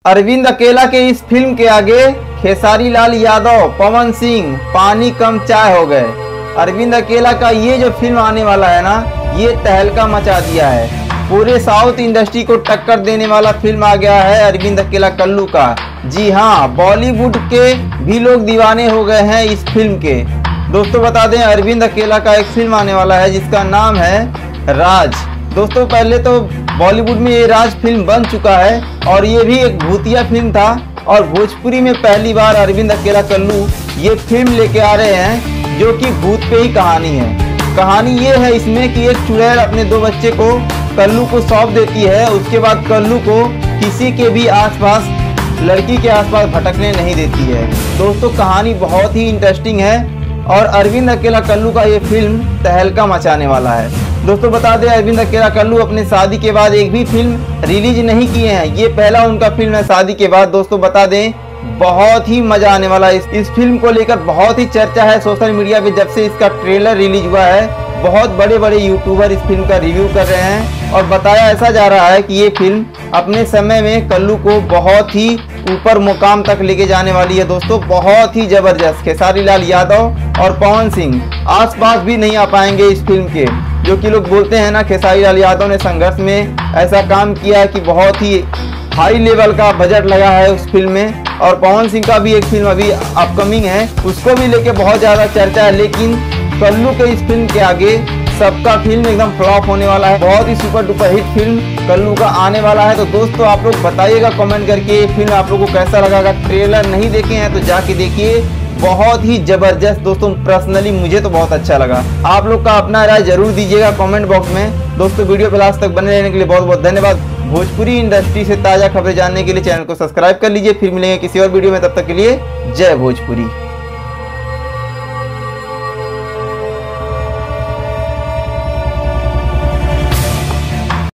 अरविंद अकेला के इस फिल्म के आगे खेसारी लाल यादव, पवन सिंह पानी कम चाय हो गए। अरविंद अकेला का ये जो फिल्म आने वाला है ना, ये तहलका मचा दिया है। पूरे साउथ इंडस्ट्री को टक्कर देने वाला फिल्म आ गया है अरविंद अकेला कल्लू का। जी हाँ, बॉलीवुड के भी लोग दीवाने हो गए हैं इस फिल्म के। दोस्तों बता दें, अरविंद अकेला का एक फिल्म आने वाला है जिसका नाम है राज। दोस्तों पहले तो बॉलीवुड में ये राज फिल्म बन चुका है और ये भी एक भूतिया फिल्म था, और भोजपुरी में पहली बार अरविंद अकेला कल्लू ये फिल्म लेके आ रहे हैं जो कि भूत पे ही कहानी है। कहानी ये है इसमें कि एक चुड़ैल अपने 2 बच्चे को कल्लू को सौंप देती है। उसके बाद कल्लू को किसी के भी आसपास, लड़की के आसपास भटकने नहीं देती है। दोस्तों कहानी बहुत ही इंटरेस्टिंग है और अरविंद अकेला कल्लू का ये फिल्म तहलका मचाने वाला है। दोस्तों बता दें, अरविंद अकेला कल्लू अपने शादी के बाद एक भी फिल्म रिलीज नहीं किए हैं। ये पहला उनका फिल्म है शादी के बाद। दोस्तों बता दें, बहुत ही मजा आने वाला है। इस फिल्म को लेकर बहुत ही चर्चा है सोशल मीडिया पे। जब से इसका ट्रेलर रिलीज हुआ है, बहुत बड़े बड़े यूट्यूबर इस फिल्म का रिव्यू कर रहे हैं और बताया ऐसा जा रहा है कि ये फिल्म अपने समय में कल्लू को बहुत ही ऊपर मुकाम तक लेके जाने वाली है। दोस्तों बहुत ही जबरदस्त। खेसारी लाल यादव और पवन सिंह आसपास भी नहीं आ पाएंगे इस फिल्म के। जो कि लोग बोलते हैं ना, खेसारी लाल यादव ने संघर्ष में ऐसा काम किया है कि बहुत ही हाई लेवल का बजट लगा है उस फिल्म में। और पवन सिंह का भी एक फिल्म अभी अपकमिंग है, उसको भी लेके बहुत ज़्यादा चर्चा है। लेकिन कल्लू के इस फिल्म के आगे सबका फिल्म एकदम फ्लॉप होने वाला है। बहुत ही super duper hit film Kallu का आने वाला है। तो दोस्तों आप लोग बताइएगा कमेंट करके, ये फिल्म आप लोगों को कैसा लगा। अगर ट्रेलर नहीं देखे हैं तो जाके देखिए, बहुत ही जबरदस्त। दोस्तों पर्सनली मुझे तो बहुत अच्छा लगा। आप लोग का अपना राय जरूर दीजिएगा कमेंट बॉक्स में। दोस्तों वीडियो पे लास्ट तक बने रहने के लिए बहुत बहुत धन्यवाद। भोजपुरी इंडस्ट्री से ताज़ा खबरें जानने के लिए चैनल को सब्सक्राइब कर लीजिए। फिर मिलेंगे किसी और वीडियो में, तब तक के लिए जय भोजपुरी।